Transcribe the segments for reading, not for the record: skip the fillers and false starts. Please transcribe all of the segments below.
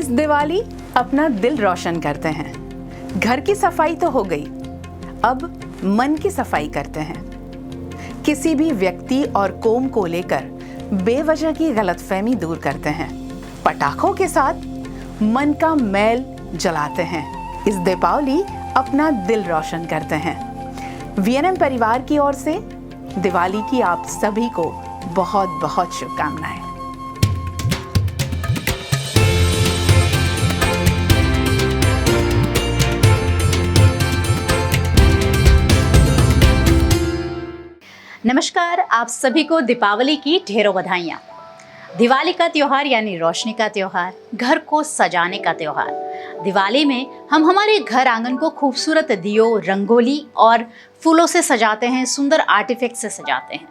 इस दिवाली अपना दिल रोशन करते हैं। घर की सफाई तो हो गई, अब मन की सफाई करते हैं। किसी भी व्यक्ति और कौम को लेकर बेवजह की गलतफहमी दूर करते हैं। पटाखों के साथ मन का मैल जलाते हैं। इस दीपावली अपना दिल रोशन करते हैं। वीएनएम परिवार की ओर से दिवाली की आप सभी को बहुत बहुत शुभकामनाएं। नमस्कार, आप सभी को दीपावली की ढेरों बधाइयाँ। दिवाली का त्यौहार यानी रोशनी का त्यौहार, घर को सजाने का त्यौहार। दिवाली में हम हमारे घर आंगन को खूबसूरत दियों, रंगोली और फूलों से सजाते हैं, सुंदर आर्टिफैक्ट से सजाते हैं।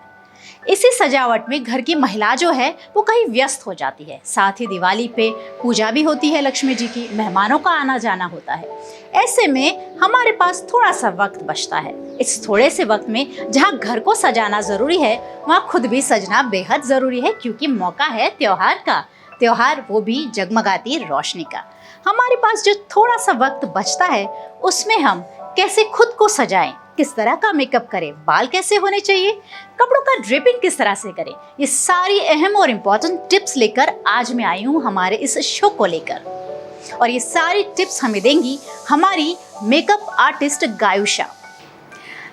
इसी सजावट में घर की महिला जो है वो कहीं व्यस्त हो जाती है। साथ ही दिवाली पे पूजा भी होती है लक्ष्मी जी की, मेहमानों का आना जाना होता है। ऐसे में हमारे पास थोड़ा सा वक्त बचता है। इस थोड़े से वक्त में जहाँ घर को सजाना ज़रूरी है, वहाँ खुद भी सजना बेहद ज़रूरी है, क्योंकि मौका है त्योहार का। त्योहार वो भी जगमगाती रोशनी का। हमारे पास जो थोड़ा सा वक्त बचता है, उसमें हम कैसे खुद को सजाएं, किस तरह का मेकअप करें, बाल कैसे होने चाहिए, कपड़ों का ड्रेपिंग किस तरह से करें, ये सारी अहम और इम्पोर्टेंट टिप्स लेकर आज मैं आई हूँ हमारे इस शो को लेकर। और ये सारी टिप्स हमें देंगी हमारी मेकअप आर्टिस्ट गायुषा।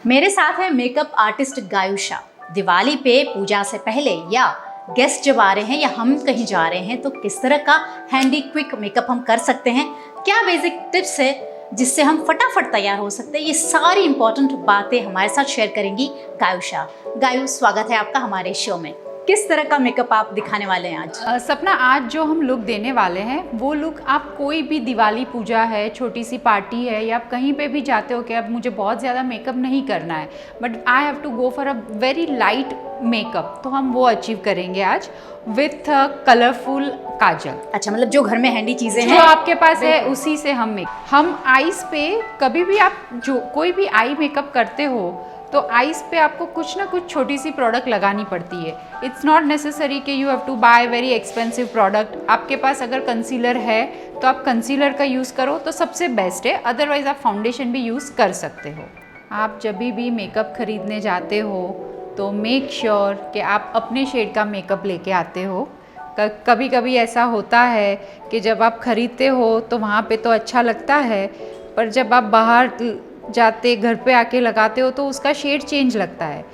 मेरे साथ है मेकअप आर्टिस्ट गायुषा। दिवाली पे पूजा से पहले या गेस्ट जब आ रहे हैं या हम कहीं जा रहे हैं तो किस तरह का हैंडी क्विक मेकअप हम कर सकते हैं, क्या बेसिक टिप्स है जिससे हम फटाफट तैयार हो सकते हैं, ये सारी इंपॉर्टेंट बातें हमारे साथ शेयर करेंगी गायुषा। गायु, स्वागत है आपका हमारे शो में। किस तरह का मेकअप आप दिखाने वाले हैं आज? सपना, आज जो हम लुक देने वाले हैं वो लुक आप कोई भी दिवाली पूजा है, छोटी सी पार्टी है, या आप कहीं पे भी जाते हो कि अब मुझे बहुत ज़्यादा मेकअप नहीं करना है, but I have to go for a very light makeup, तो हम वो अचीव करेंगे आज विथ कलरफुल काजल। अच्छा, मतलब जो घर में हैंडी चीज़ें जो हैं आपके पास है उसी से हम आईज पे कभी भी आप जो कोई भी आई मेकअप करते हो तो आईज पे आपको कुछ ना कुछ छोटी सी प्रोडक्ट लगानी पड़ती है। इट्स नॉट नेसेसरी कि you have to buy very expensive product. आपके पास अगर कंसीलर है तो आप कंसीलर का यूज़ करो तो सबसे बेस्ट है, अदरवाइज़ आप फाउंडेशन भी यूज़ कर सकते हो। आप जब भी मेकअप खरीदने जाते हो तो मेक श्योर कि आप अपने शेड का मेकअप लेके आते हो। कभी कभी ऐसा होता है कि जब आप खरीदते हो तो वहाँ पे तो अच्छा लगता है, पर जब आप बाहर जाते घर पे आके लगाते हो तो उसका शेड चेंज लगता है।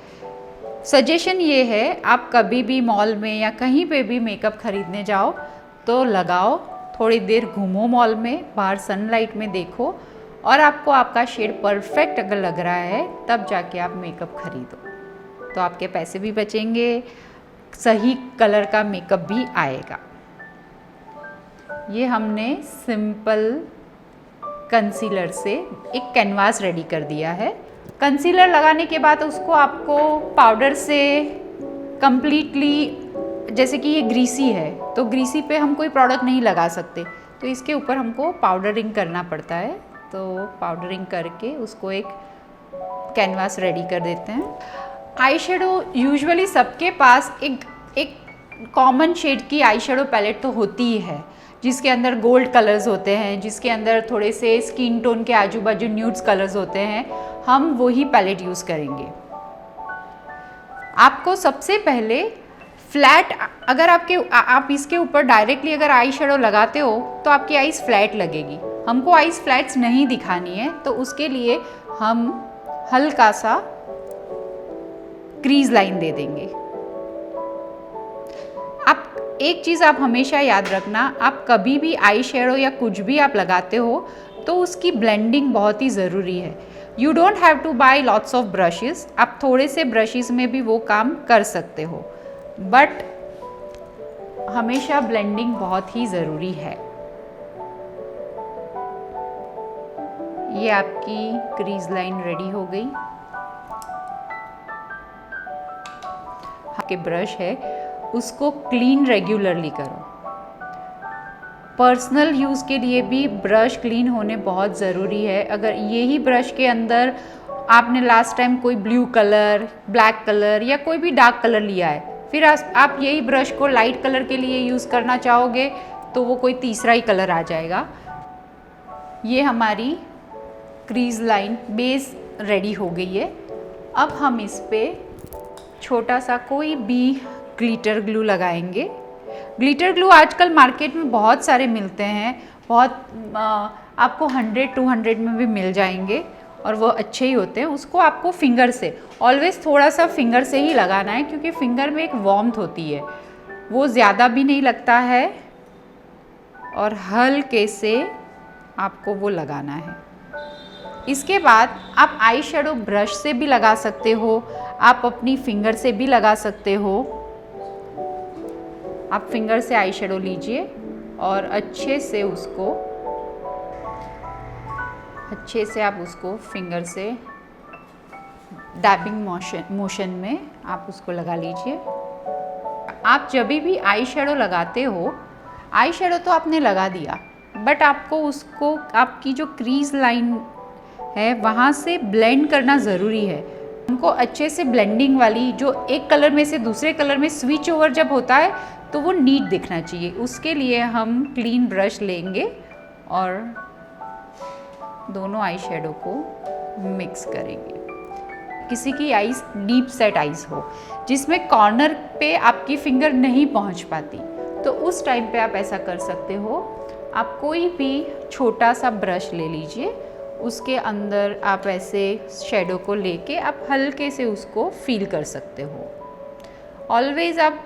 सजेशन ये है, आप कभी भी मॉल में या कहीं पे भी मेकअप खरीदने जाओ तो लगाओ, थोड़ी देर घूमो मॉल में, बाहर सनलाइट में देखो, और आपको आपका शेड परफेक्ट अगर लग रहा है तब जाके आप मेकअप खरीदो, तो आपके पैसे भी बचेंगे, सही कलर का मेकअप भी आएगा। ये हमने सिंपल कंसीलर से एक कैनवास रेडी कर दिया है। कंसीलर लगाने के बाद उसको आपको पाउडर से कंप्लीटली, जैसे कि ये ग्रीसी है तो ग्रीसी पे हम कोई प्रोडक्ट नहीं लगा सकते, तो इसके ऊपर हमको पाउडरिंग करना पड़ता है। तो पाउडरिंग करके उसको एक कैनवास रेडी कर देते हैं। आई शेडो यूजुअली सबके पास एक कॉमन शेड की आई शेडो पैलेट तो होती ही है, जिसके अंदर गोल्ड कलर्स होते हैं, जिसके अंदर थोड़े से स्किन टोन के आजू बाजू न्यूड्स कलर्स होते हैं। हम वही पैलेट यूज़ करेंगे। आपको सबसे पहले फ्लैट, अगर आप इसके ऊपर डायरेक्टली अगर आई शेडो लगाते हो तो आपकी आईज फ्लैट लगेगी। हमको आईज फ्लैट्स नहीं दिखानी है, तो उसके लिए हम हल्का सा क्रीज लाइन दे देंगे। एक चीज़ आप हमेशा याद रखना, आप कभी भी आई शेडो या कुछ भी आप लगाते हो तो उसकी ब्लेंडिंग बहुत ही ज़रूरी है। You don't have to buy lots of brushes, आप थोड़े से ब्रशेस में भी वो काम कर सकते हो, बट हमेशा ब्लेंडिंग बहुत ही ज़रूरी है। ये आपकी क्रीज लाइन रेडी हो गई। आपके ब्रश है उसको क्लीन रेगुलरली करो। पर्सनल यूज़ के लिए भी ब्रश क्लीन होने बहुत ज़रूरी है। अगर यही ब्रश के अंदर आपने लास्ट टाइम कोई ब्लू कलर, ब्लैक कलर या कोई भी डार्क कलर लिया है, फिर आप यही ब्रश को लाइट कलर के लिए यूज़ करना चाहोगे तो वो कोई तीसरा ही कलर आ जाएगा। ये हमारी क्रीज लाइन बेस रेडी हो गई है। अब हम इस पे छोटा सा कोई भी ग्लिटर ग्लू लगाएंगे। ग्लिटर ग्लू आजकल मार्केट में बहुत सारे मिलते हैं, आपको 100-200 में भी मिल जाएंगे और वो अच्छे ही होते हैं। उसको आपको फिंगर से, ऑलवेज़ थोड़ा सा फिंगर से ही लगाना है, क्योंकि फिंगर में एक वार्मथ होती है, वो ज़्यादा भी नहीं लगता है और हल्के से आपको वो लगाना है। इसके बाद आप आई शेडो ब्रश से भी लगा सकते हो, आप अपनी फिंगर से भी लगा सकते हो। आप फिंगर से आई शेडो लीजिए और अच्छे से आप उसको फिंगर से डैबिंग मोशन में आप उसको लगा लीजिए। आप जब भी आई शेडो लगाते हो, आई शेडो तो आपने लगा दिया, बट आपको उसको आपकी जो क्रीज लाइन है वहाँ से ब्लेंड करना ज़रूरी है। हमको अच्छे से ब्लेंडिंग वाली, जो एक कलर में से दूसरे कलर में स्विच ओवर जब होता है तो वो नीट दिखना चाहिए। उसके लिए हम क्लीन ब्रश लेंगे और दोनों आई शेडो को मिक्स करेंगे। किसी की आईज डीप सेट आईज हो, जिसमें कॉर्नर पे आपकी फिंगर नहीं पहुंच पाती, तो उस टाइम पे आप ऐसा कर सकते हो। आप कोई भी छोटा सा ब्रश ले लीजिए, उसके अंदर आप ऐसे शेडो को लेके आप हल्के से उसको फील कर सकते हो। ऑलवेज़ आप,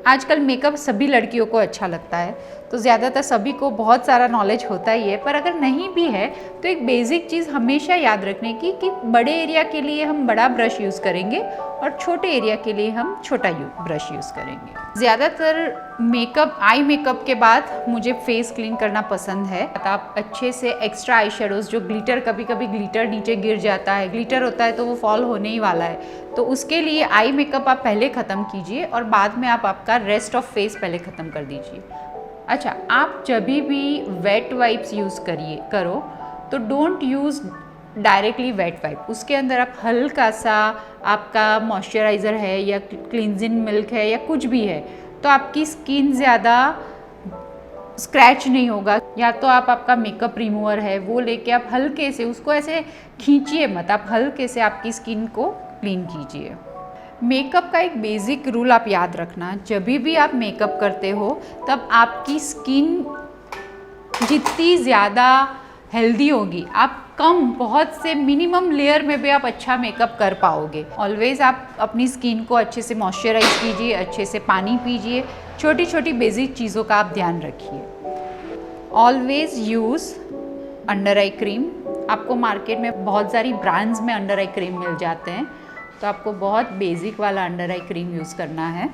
आजकल मेकअप सभी लड़कियों को अच्छा लगता है, तो ज़्यादातर सभी को बहुत सारा नॉलेज होता ही है, पर अगर नहीं भी है तो एक बेसिक चीज़ हमेशा याद रखने की कि बड़े एरिया के लिए हम बड़ा ब्रश यूज़ करेंगे और छोटे एरिया के लिए हम छोटा ब्रश यूज़ करेंगे। ज़्यादातर आई मेकअप के बाद मुझे फेस क्लीन करना पसंद है। आप अच्छे से एक्स्ट्रा आई शेडोज़, जो ग्लिटर, कभी कभी ग्लिटर नीचे गिर जाता है, ग्लिटर होता है तो वो फॉल होने ही वाला है, तो उसके लिए आई मेकअप आप पहले ख़त्म कीजिए और बाद में आप आपका रेस्ट ऑफ फेस पहले ख़त्म कर दीजिए। अच्छा, आप जब भी वेट वाइप्स यूज़ करो तो don't use directly wait wipe. उसके अंदर आप हल्का सा, आपका मॉइस्चराइज़र है या क्लींजिंग मिल्क है या कुछ भी है, तो आपकी स्किन ज़्यादा स्क्रैच नहीं होगा। या तो आपका मेकअप रिमूवर है वो लेके आप हल्के से उसको ऐसे खींचिए मत, आप हल्के से आपकी स्किन को क्लीन कीजिए। मेकअप का एक बेसिक रूल आप याद रखना, जब भी आप मेकअप करते हो तब आपकी स्किन जितनी ज़्यादा हेल्दी होगी, आप बहुत से मिनिमम लेयर में भी आप अच्छा मेकअप कर पाओगे। ऑलवेज़ आप अपनी स्किन को अच्छे से मॉइस्चराइज कीजिए, अच्छे से पानी पीजिए, छोटी छोटी बेसिक चीज़ों का आप ध्यान रखिए। Always use under eye cream. आपको मार्केट में बहुत सारी ब्रांड्स में अंडर आई क्रीम मिल जाते हैं, तो आपको बहुत बेसिक वाला अंडर आई क्रीम यूज़ करना है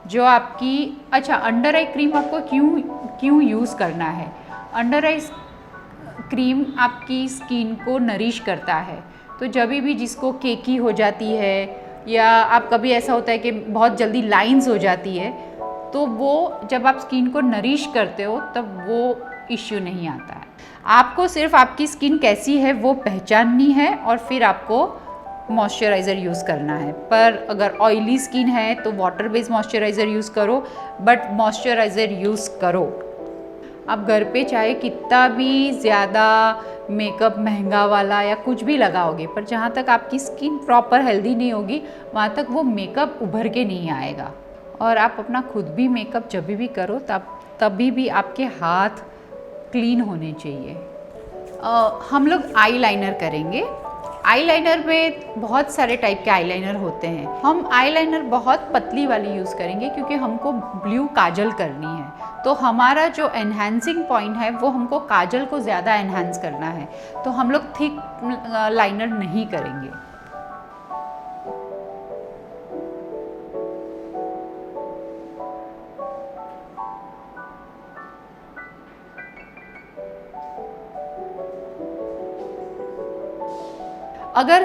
जो आपकी। अच्छा, अंडर आई क्रीम आपको क्यों यूज़ करना है? अंडर आई क्रीम आपकी स्किन को नरिश करता है, तो जब भी जिसको केकी हो जाती है या आप कभी ऐसा होता है कि बहुत जल्दी लाइंस हो जाती है, तो वो जब आप स्किन को नरिश करते हो तब वो इश्यू नहीं आता है। आपको सिर्फ आपकी स्किन कैसी है वो पहचाननी है और फिर आपको मॉइस्चराइज़र यूज़ करना है। पर अगर ऑयली स्किन है तो वाटर बेस्ड मॉइस्चराइज़र यूज़ करो, बट मॉइस्चराइज़र यूज़ करो। आप घर पे चाहे कितना भी ज़्यादा मेकअप महंगा वाला या कुछ भी लगाओगे, पर जहाँ तक आपकी स्किन प्रॉपर हेल्दी नहीं होगी वहाँ तक वो मेकअप उभर के नहीं आएगा। और आप अपना खुद भी मेकअप जब भी करो तभी भी आपके हाथ क्लीन होने चाहिए। हम लोग आई लाइनर करेंगे। आई लाइनर में बहुत सारे टाइप के आई लाइनर होते हैं। हम आई लाइनर बहुत पतली वाली यूज़ करेंगे क्योंकि हमको ब्लू काजल करनी है, तो हमारा जो एनहांसिंग पॉइंट है वो हमको काजल को ज़्यादा एनहांस करना है, तो हम लोग थिक लाइनर नहीं करेंगे। अगर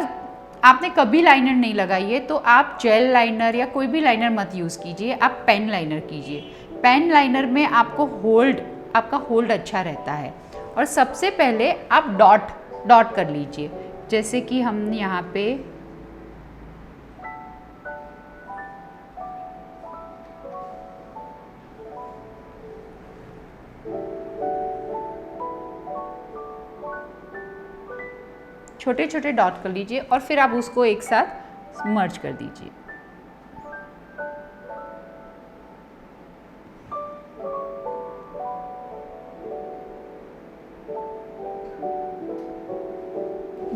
आपने कभी लाइनर नहीं लगाई है तो आप जेल लाइनर या कोई भी लाइनर मत यूज़ कीजिए, आप पेन लाइनर कीजिए। पेन लाइनर में आपका होल्ड अच्छा रहता है। और सबसे पहले आप डॉट कर लीजिए, जैसे कि हम यहाँ पे छोटे छोटे डॉट कर लीजिए और फिर आप उसको एक साथ मर्ज कर दीजिए।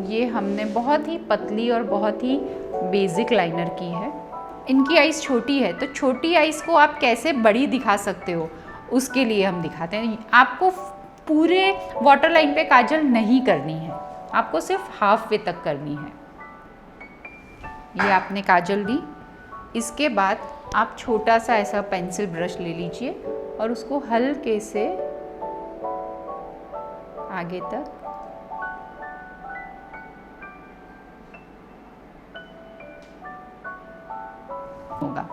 ये हमने बहुत ही पतली और बहुत ही बेसिक लाइनर की है। इनकी आइज़ छोटी है, तो छोटी आइज़ को आप कैसे बड़ी दिखा सकते हो उसके लिए हम दिखाते हैं। आपको पूरे वाटर लाइन पे काजल नहीं करनी है, आपको सिर्फ हाफ वे तक करनी है। ये आपने काजल ली, इसके बाद आप छोटा सा ऐसा पेंसिल ब्रश ले लीजिए और उसको हल्के से आगे तक होगा।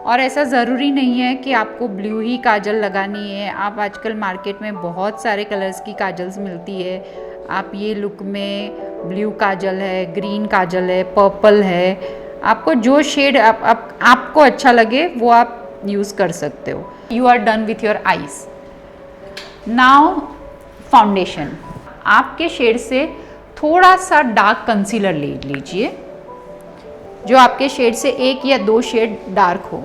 और ऐसा ज़रूरी नहीं है कि आपको ब्लू ही काजल लगानी है। आप आजकल मार्केट में बहुत सारे कलर्स की काजल्स मिलती है। आप ये लुक में ब्लू काजल है, ग्रीन काजल है, पर्पल है, आपको जो शेड आपको अच्छा लगे वो आप यूज़ कर सकते हो। You are done with your eyes. Now foundation. आपके शेड से थोड़ा सा डार्क कंसीलर ले लीजिए, जो आपके शेड से 1 या 2 शेड डार्क हो।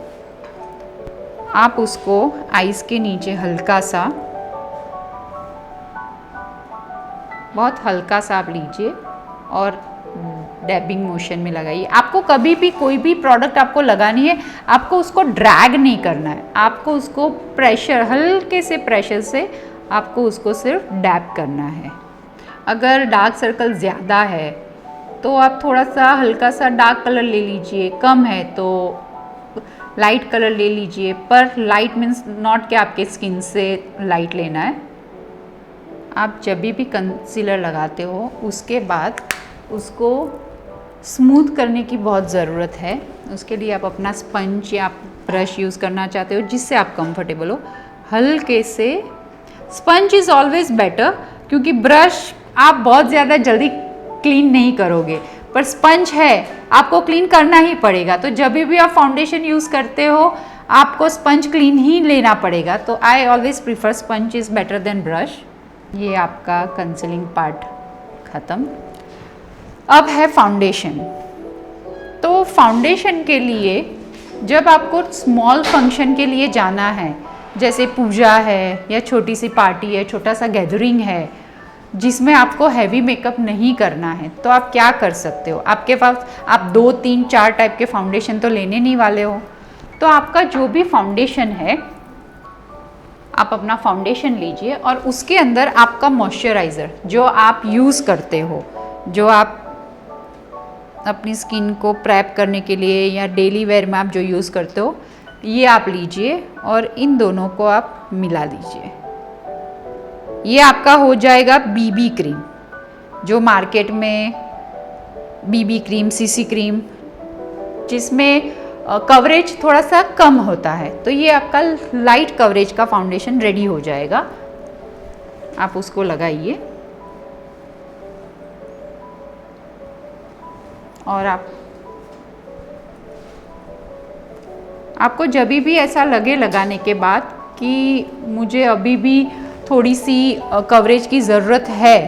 आप उसको आईज के नीचे हल्का सा, बहुत हल्का सा आप लीजिए और डैबिंग मोशन में लगाइए। आपको कभी भी कोई भी प्रोडक्ट आपको लगानी है, आपको उसको ड्रैग नहीं करना है, आपको उसको प्रेशर, हल्के से प्रेशर से आपको उसको सिर्फ डैब करना है। अगर डार्क सर्कल ज़्यादा है तो आप थोड़ा सा हल्का सा डार्क कलर ले लीजिए, कम है तो लाइट कलर ले लीजिए। पर लाइट मीन्स नॉट कि आपके स्किन से लाइट लेना है। आप जब भी कंसीलर लगाते हो उसके बाद उसको स्मूथ करने की बहुत ज़रूरत है। उसके लिए आप अपना स्पंज या ब्रश यूज़ करना चाहते हो जिससे आप कंफर्टेबल हो। हल्के से, स्पंज इज़ ऑलवेज बेटर, क्योंकि ब्रश आप बहुत ज़्यादा जल्दी क्लीन नहीं करोगे, पर स्पंज है आपको क्लीन करना ही पड़ेगा। तो जब भी आप फाउंडेशन यूज़ करते हो आपको स्पंज क्लीन ही लेना पड़ेगा। तो I always prefer sponge is better than brush. ये आपका कंसीलिंग पार्ट ख़त्म। अब है फाउंडेशन। तो फाउंडेशन के लिए जब आपको स्मॉल फंक्शन के लिए जाना है, जैसे पूजा है या छोटी सी पार्टी है, छोटा सा गैदरिंग है जिसमें आपको हैवी मेकअप नहीं करना है, तो आप क्या कर सकते हो। आपके पास आप 2, 3, 4 टाइप के फाउंडेशन तो लेने नहीं वाले हो। तो आपका जो भी फाउंडेशन है, आप अपना फाउंडेशन लीजिए और उसके अंदर आपका मॉइस्चराइज़र जो आप यूज़ करते हो, जो आप अपनी स्किन को प्रेप करने के लिए या डेली वेयर में आप जो यूज़ करते हो, ये आप लीजिए और इन दोनों को आप मिला दीजिए। ये आपका हो जाएगा बीबी क्रीम, जो मार्केट में बीबी क्रीम, सीसी क्रीम, जिसमें कवरेज थोड़ा सा कम होता है। तो ये आपका लाइट कवरेज का फाउंडेशन रेडी हो जाएगा। आप उसको लगाइए और आपको जब भी ऐसा लगे लगाने के बाद कि मुझे अभी भी थोड़ी सी कवरेज की ज़रूरत है,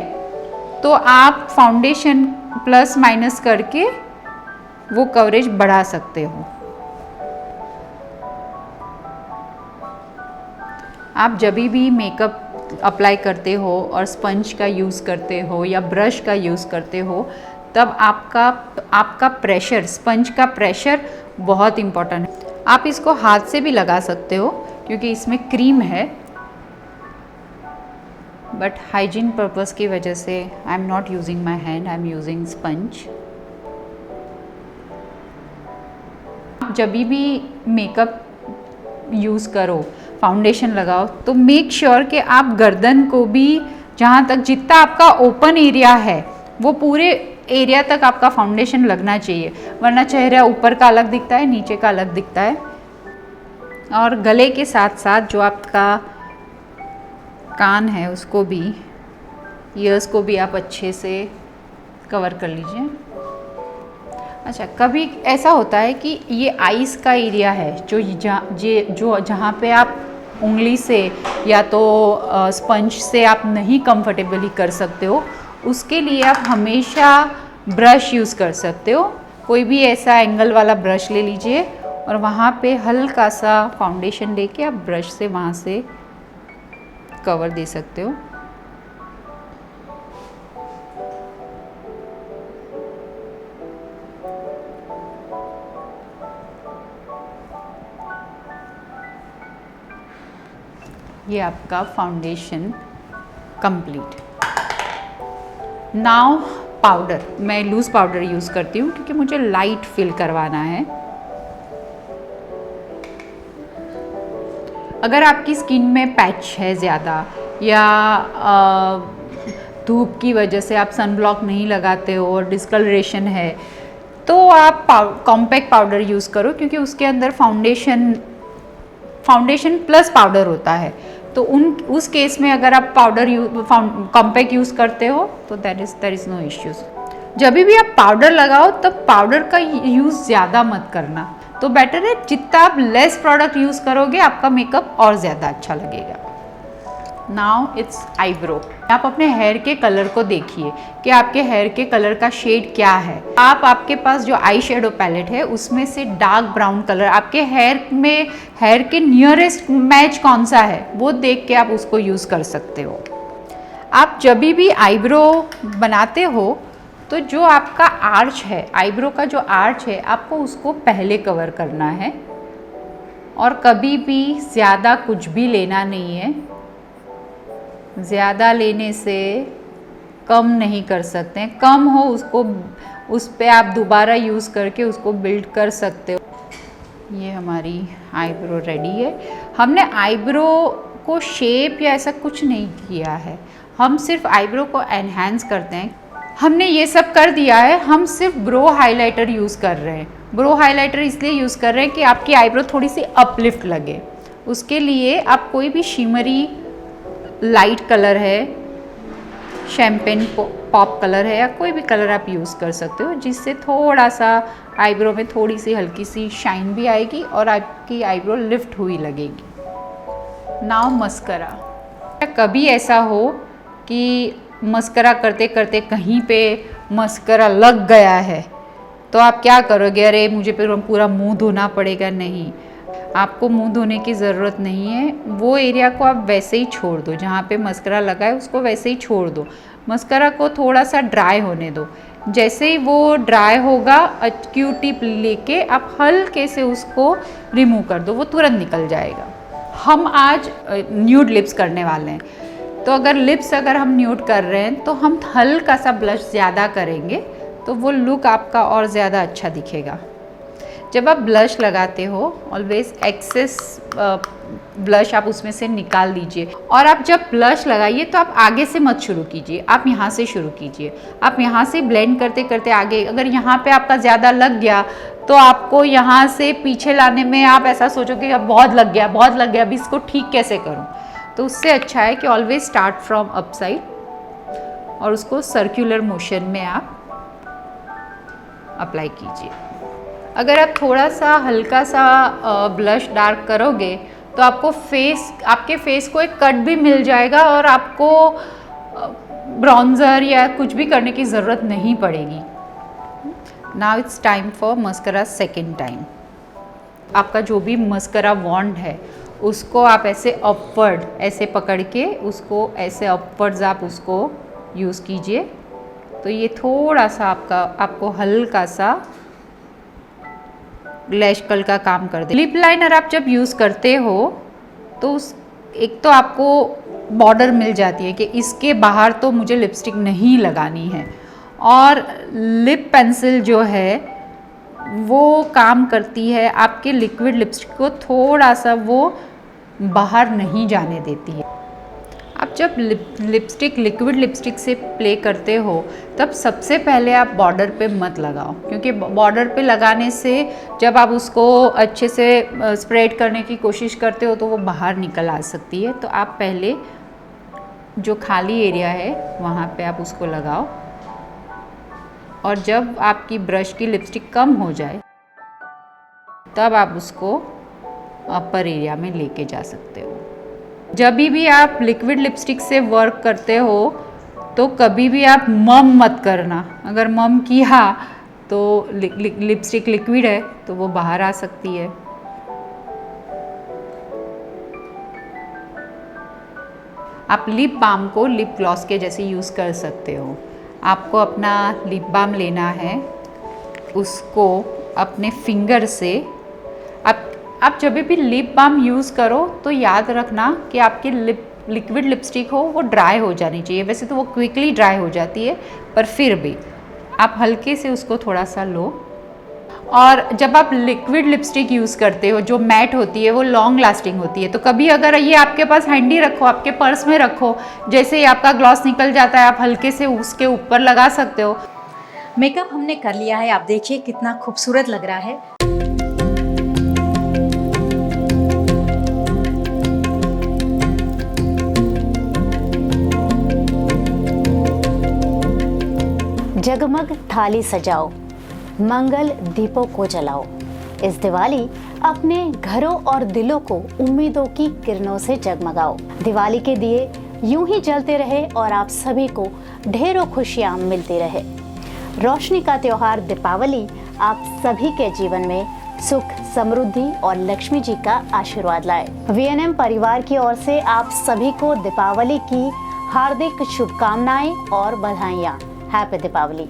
तो आप फाउंडेशन प्लस माइनस करके वो कवरेज बढ़ा सकते हो। आप जब भी मेकअप अप्लाई करते हो और स्पंज का यूज़ करते हो या ब्रश का यूज़ करते हो, तब आपका प्रेशर, स्पंज का प्रेशर बहुत इम्पोर्टेंट है। आप इसको हाथ से भी लगा सकते हो क्योंकि इसमें क्रीम है, बट हाइजीन पर्पस की वजह से I am not using my hand, I am using sponge. जब भी मेकअप यूज़ करो, फाउंडेशन लगाओ, तो मेक श्योर कि आप गर्दन को भी, जहाँ तक जितना आपका ओपन एरिया है वो पूरे एरिया तक आपका फाउंडेशन लगना चाहिए, वरना चेहरा ऊपर का अलग दिखता है, नीचे का अलग दिखता है। और गले के साथ साथ जो आपका कान है उसको भी, ईयर्स को भी आप अच्छे से कवर कर लीजिए। अच्छा, कभी ऐसा होता है कि ये आईज़ का एरिया है जो जहाँ पे आप उंगली से या तो स्पंज से आप नहीं कंफर्टेबली कर सकते हो, उसके लिए आप हमेशा ब्रश यूज़ कर सकते हो। कोई भी ऐसा एंगल वाला ब्रश ले लीजिए और वहाँ पे हल्का सा फाउंडेशन लेके आप ब्रश से वहाँ से कवर दे सकते हो। ये आपका फाउंडेशन कंप्लीट। नाउ पाउडर, मैं लूज़ पाउडर यूज़ करती हूँ क्योंकि मुझे लाइट फिल करवाना है। अगर आपकी स्किन में पैच है ज़्यादा या धूप की वजह से आप सनब्लॉक नहीं लगाते हो और डिस्कलरेशन है, तो आप कॉम्पैक्ट पाउडर यूज़ करो क्योंकि उसके अंदर फाउंडेशन प्लस पाउडर होता है। तो उस केस में अगर आप कॉम्पैक्ट यूज़ करते हो तो देयर इज़ नो इश्यूज़। जब भी आप पाउडर लगाओ तब पाउडर का यूज़ ज़्यादा मत करना, तो बेटर है जितना आप लेस प्रोडक्ट यूज़ करोगे आपका मेकअप और ज़्यादा अच्छा लगेगा। Now it's eyebrow. आप अपने हेयर के कलर को देखिए कि आपके हेयर के कलर का शेड क्या है। आपके पास जो आई शेडो पैलेट है उसमें से डार्क ब्राउन कलर आपके हेयर के नियरेस्ट मैच कौन सा है वो देख के आप उसको यूज़ कर सकते हो। आप जब भी आईब्रो बनाते हो तो जो आपका आर्च है, आईब्रो का जो आर्च है, आपको उसको पहले कवर करना है और कभी भी ज़्यादा कुछ भी लेना नहीं है। ज़्यादा लेने से कम नहीं कर सकते हैं, कम हो उसको उस पे आप दोबारा यूज़ करके उसको बिल्ड कर सकते हो। ये हमारी आईब्रो रेडी है। हमने आईब्रो को शेप या ऐसा कुछ नहीं किया है, हम सिर्फ आईब्रो को एनहांस करते हैं। हमने ये सब कर दिया है, हम सिर्फ ब्रो हाइलाइटर यूज़ कर रहे हैं। ब्रो हाइलाइटर इसलिए यूज़ कर रहे हैं कि आपकी आईब्रो थोड़ी सी अपलिफ्ट लगे। उसके लिए आप कोई भी शिमरी लाइट कलर है, शैम्पेन पॉप कलर है या कोई भी कलर आप यूज़ कर सकते हो जिससे थोड़ा सा आईब्रो में थोड़ी सी हल्की सी शाइन भी आएगी और आपकी आईब्रो लिफ्ट हुई लगेगी। Now mascara. कभी ऐसा हो कि मस्करा करते करते कहीं पे मस्करा लग गया है तो आप क्या करोगे? अरे मुझे पूरा मुंह धोना पड़ेगा। नहीं, आपको मुंह धोने की ज़रूरत नहीं है। वो एरिया को आप वैसे ही छोड़ दो, जहाँ पे मस्करा लगा है उसको वैसे ही छोड़ दो। मस्करा को थोड़ा सा ड्राई होने दो। जैसे ही वो ड्राई होगा क्यू टिप लेके आप हल्के से उसको रिमूव कर दो, वो तुरंत निकल जाएगा। हम आज न्यूड लिप्स करने वाले हैं, तो अगर हम न्यूड कर रहे हैं तो हम हल्का सा ब्लश ज़्यादा करेंगे तो वो लुक आपका और ज़्यादा अच्छा दिखेगा। जब आप ब्लश लगाते हो ऑलवेज एक्सेस ब्लश आप उसमें से निकाल दीजिए, और आप जब ब्लश लगाइए तो आप आगे से मत शुरू कीजिए, आप यहाँ से शुरू कीजिए। आप यहाँ से ब्लेंड करते करते आगे, अगर यहाँ पे आपका ज़्यादा लग गया तो आपको यहाँ से पीछे लाने में आप ऐसा सोचोगे अब बहुत लग गया, अब इसको ठीक कैसे करूँ। तो उससे अच्छा है कि always start from up side और उसको सर्कुलर मोशन में आप अप्लाई कीजिए। अगर आप थोड़ा सा हल्का सा ब्लश डार्क करोगे तो आपके फेस को एक कट भी मिल जाएगा और आपको ब्रॉन्जर या कुछ भी करने की ज़रूरत नहीं पड़ेगी। Now it's time for mascara second time. आपका जो भी मस्करा वॉन्ड है उसको आप ऐसे अपवर्ड ऐसे पकड़ के उसको ऐसे अपवर्ड्स आप उसको यूज़ कीजिए। तो ये थोड़ा सा आपको हल्का सा लैश कल का काम कर दे। लिप लाइनर आप जब यूज़ करते हो तो एक तो आपको बॉर्डर मिल जाती है कि इसके बाहर तो मुझे लिपस्टिक नहीं लगानी है, और लिप पेंसिल जो है वो काम करती है आपके लिक्विड लिपस्टिक को थोड़ा सा वो बाहर नहीं जाने देती है। आप जब लिक्विड लिपस्टिक से प्ले करते हो तब सबसे पहले आप बॉर्डर पे मत लगाओ, क्योंकि बॉर्डर पे लगाने से जब आप उसको अच्छे से स्प्रेड करने की कोशिश करते हो तो वो बाहर निकल आ सकती है। तो आप पहले जो खाली एरिया है वहाँ पे आप उसको लगाओ, और जब आपकी ब्रश की लिपस्टिक कम हो जाए तब आप उसको अपर एरिया में लेके जा सकते हो। जब भी आप लिक्विड लिपस्टिक से वर्क करते हो तो कभी भी आप मम मत करना। अगर मम किया तो लिपस्टिक लिक्विड है तो वो बाहर आ सकती है। आप लिप बाम को लिप ग्लॉस के जैसे यूज़ कर सकते हो। आपको अपना लिप बाम लेना है, उसको अपने फिंगर से आप जब भी लिप बाम यूज़ करो तो याद रखना कि आपकी लिक्विड लिपस्टिक हो वो ड्राई हो जानी चाहिए। वैसे तो वो क्विकली ड्राई हो जाती है, पर फिर भी आप हल्के से उसको थोड़ा सा लो। और जब आप लिक्विड लिपस्टिक यूज़ करते हो जो मैट होती है वो लॉन्ग लास्टिंग होती है, तो कभी अगर ये आपके पास हैंडी रखो, आपके पर्स में रखो, जैसे ही आपका ग्लॉस निकल जाता है आप हल्के से उसके ऊपर लगा सकते हो। मेकअप हमने कर लिया है, आप देखिए कितना खूबसूरत लग रहा है। जगमग थाली सजाओ, मंगल दीपों को जलाओ। इस दिवाली अपने घरों और दिलों को उम्मीदों की किरणों से जगमगाओ। दिवाली के दिए यूं ही जलते रहे और आप सभी को ढेरों खुशियां मिलती रहे। रोशनी का त्योहार दीपावली आप सभी के जीवन में सुख, समृद्धि और लक्ष्मी जी का आशीर्वाद लाए। वीएनएम परिवार की ओर से आप सभी को दीपावली की हार्दिक शुभकामनाएं और बधाइयाँ। हैप्पी दीपावली।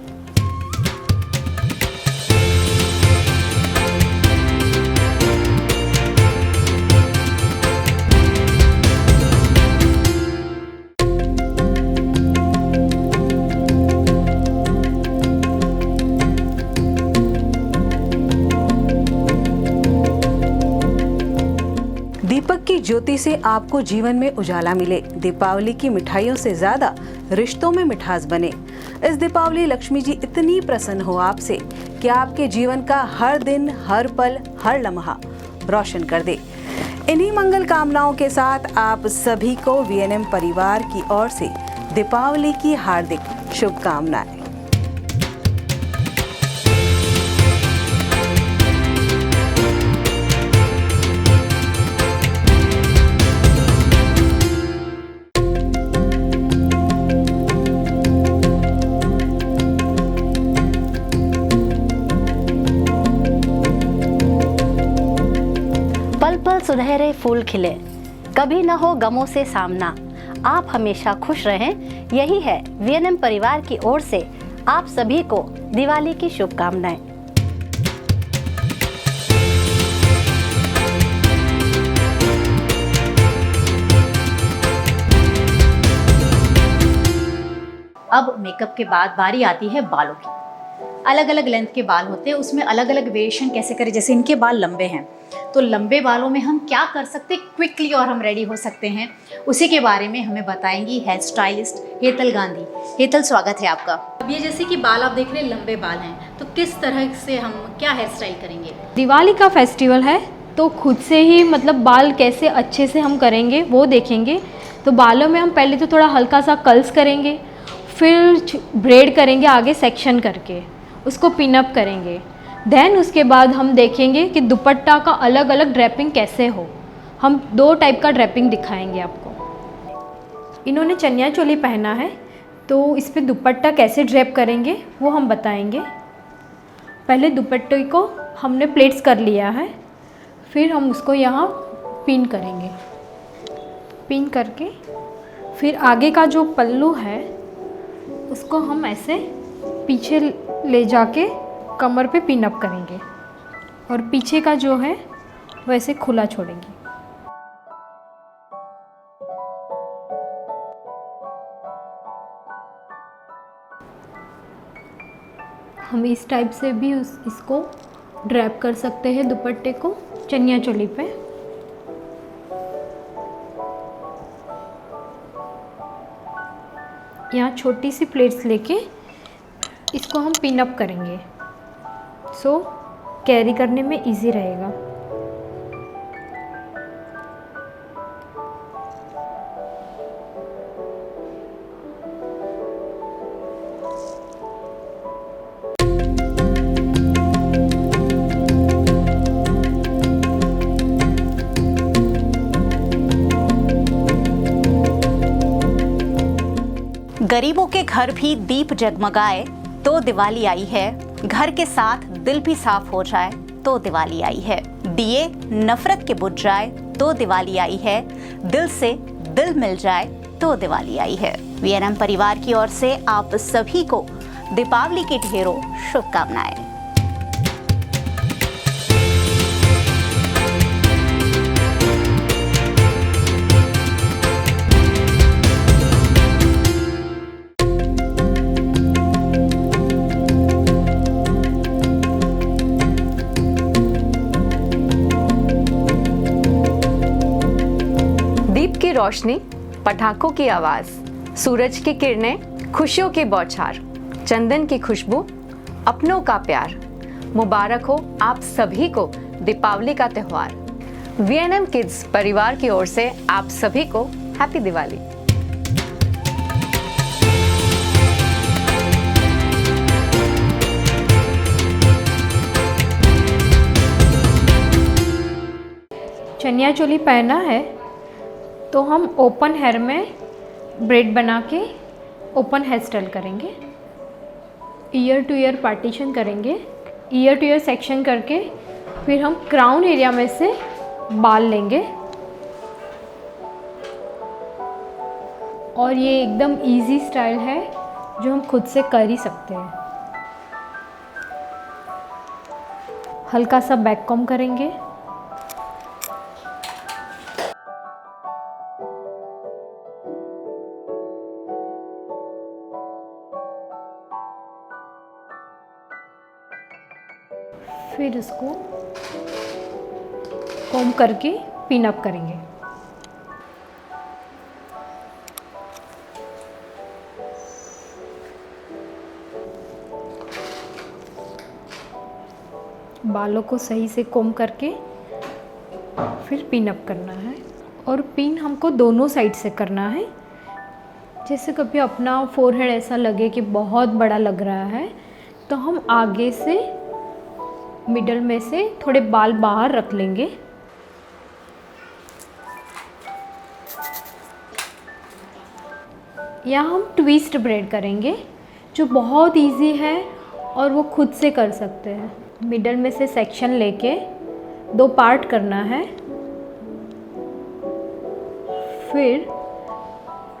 दीपक की ज्योति से आपको जीवन में उजाला मिले। दीपावली की मिठाइयों से ज्यादा रिश्तों में मिठास बने। इस दीपावली लक्ष्मी जी इतनी प्रसन्न हो आपसे कि आपके जीवन का हर दिन, हर पल, हर लम्हा रोशन कर दे। इन्हीं मंगल कामनाओं के साथ आप सभी को वीएनएम परिवार की ओर से दीपावली की हार्दिक शुभकामनाएं। पल पल सुनहरे फूल खिले, कभी न हो गमों से सामना। आप हमेशा खुश रहें, यही है वीएनएम परिवार की ओर से आप सभी को दिवाली की शुभकामनाएं। अब मेकअप के बाद बारी आती है बालों की। अलग अलग लेंथ के बाल होते हैं, उसमें अलग अलग वेरिएशन कैसे करें। जैसे इनके बाल लंबे हैं तो लंबे बालों में हम क्या कर सकते हैं क्विकली और हम रेडी हो सकते हैं, उसी के बारे में हमें बताएंगी हेयर स्टाइलिस्ट हेतल गांधी। हेतल, स्वागत है आपका। अब ये जैसे कि बाल आप देख रहे हैं लंबे बाल हैं, तो किस तरह से हम क्या हेयर स्टाइल करेंगे? दिवाली का फेस्टिवल है तो खुद से ही मतलब बाल कैसे अच्छे से हम करेंगे वो देखेंगे। तो बालों में हम पहले तो थोड़ा हल्का सा कर्ल्स करेंगे, फिर ब्रेड करेंगे आगे सेक्शन करके, उसको पिनअप करेंगे। देन उसके बाद हम देखेंगे कि दुपट्टा का अलग अलग ड्रेपिंग कैसे हो। हम 2 टाइप का ड्रेपिंग दिखाएंगे आपको। इन्होंने चनिया चोली पहना है तो इस पर दुपट्टा कैसे ड्रेप करेंगे वो हम बताएंगे। पहले दुपट्टे को हमने प्लेट्स कर लिया है, फिर हम उसको यहाँ पिन करेंगे। पिन करके फिर आगे का जो पल्लू है उसको हम ऐसे पीछे ले जाके कमर पे पिन अप करेंगे और पीछे का जो है वैसे खुला छोड़ेंगे। हम इस टाइप से भी इसको ड्रैप कर सकते हैं दुपट्टे को चनिया चोली पे। यहाँ छोटी सी प्लेट्स लेके इसको हम पिन अप करेंगे, सो कैरी करने में इजी रहेगा। गरीबों के घर भी दीप जगमगाए तो दिवाली आई है, घर के साथ दिल भी साफ हो जाए तो दिवाली आई है, दिए नफरत के बुझ जाए तो दिवाली आई है, दिल से दिल मिल जाए तो दिवाली आई है। वीएनएम परिवार की ओर से आप सभी को दीपावली की ढेरों शुभकामनाएं। दीप की रोशनी, पटाखों की आवाज, सूरज की किरणें, खुशियों के बौछार, चंदन की खुशबू, अपनों का प्यार। मुबारक हो आप सभी को दीपावली का त्योहार। वीएनएम किड्स परिवार की ओर से आप सभी को हैप्पी दिवाली। चनिया चोली पहना है तो हम ओपन हेयर में ब्रेड बना के ओपन हेयर स्टाइल करेंगे। ईयर टू ईयर पार्टीशन करेंगे, ईयर टू ईयर सेक्शन करके फिर हम क्राउन एरिया में से बाल लेंगे और ये एकदम इजी स्टाइल है जो हम खुद से कर ही सकते हैं। हल्का सा बैक कॉम करेंगे, फिर इसको कॉम करके पिन अप करेंगे। बालों को सही से कॉम करके फिर पिन अप करना है और पिन हमको दोनों साइड से करना है। जैसे कभी अपना फोरहेड ऐसा लगे कि बहुत बड़ा लग रहा है तो हम आगे से मिडल में से थोड़े बाल बाहर रख लेंगे। यहाँ हम ट्विस्ट ब्रेड करेंगे जो बहुत इजी है और वो खुद से कर सकते हैं। मिडल में से सेक्शन लेके 2 पार्ट करना है, फिर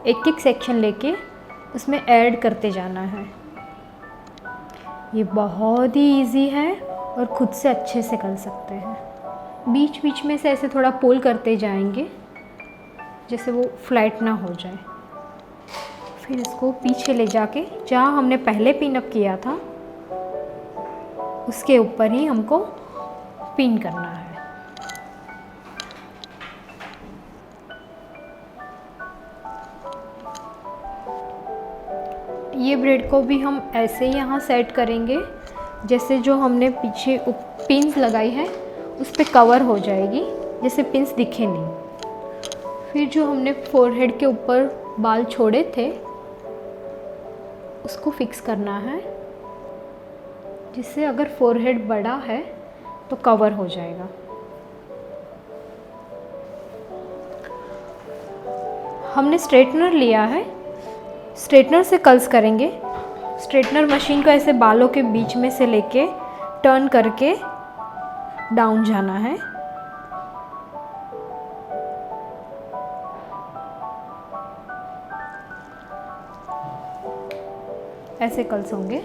एक एक सेक्शन लेके उसमें ऐड करते जाना है। ये बहुत ही इजी है और खुद से अच्छे से कर सकते हैं। बीच बीच में से ऐसे थोड़ा पुल करते जाएंगे जैसे वो फ्लैट ना हो जाए। फिर इसको पीछे ले जाके जहाँ हमने पहले पिन अप किया था उसके ऊपर ही हमको पिन करना है। ये ब्रेड को भी हम ऐसे ही यहाँ सेट करेंगे जैसे जो हमने पीछे पिन्स लगाई है उस पे कवर हो जाएगी, जैसे पिन्स दिखे नहीं। फिर जो हमने फोरहेड के ऊपर बाल छोड़े थे उसको फिक्स करना है, जिससे अगर फोरहेड बड़ा है तो कवर हो जाएगा। हमने स्ट्रेटनर लिया है, स्ट्रेटनर से कर्ल्स करेंगे। स्ट्रेटनर मशीन को ऐसे बालों के बीच में से लेके टर्न करके डाउन जाना है। ऐसे कर्ल्स होंगे।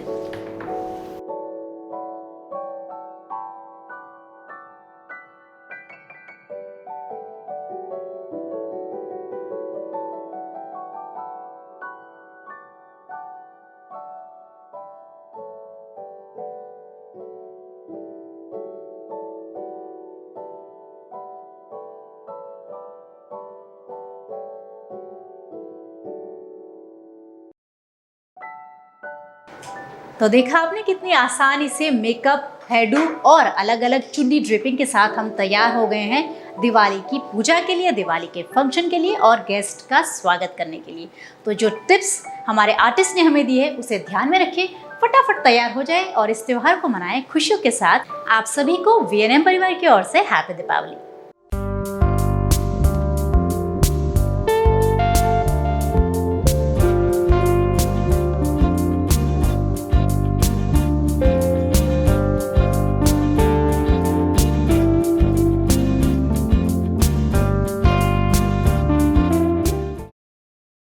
तो देखा आपने कितनी आसानी से मेकअप, हेयरडू और अलग अलग चुन्नी ड्रिपिंग के साथ हम तैयार हो गए हैं दिवाली की पूजा के लिए, दिवाली के फंक्शन के लिए और गेस्ट का स्वागत करने के लिए। तो जो टिप्स हमारे आर्टिस्ट ने हमें दी है उसे ध्यान में रखें, फटाफट तैयार हो जाए और इस त्योहार को मनाएं खुशियों के साथ। आप सभी को वीएनएम परिवार की ओर से हैप्पी दीपावली।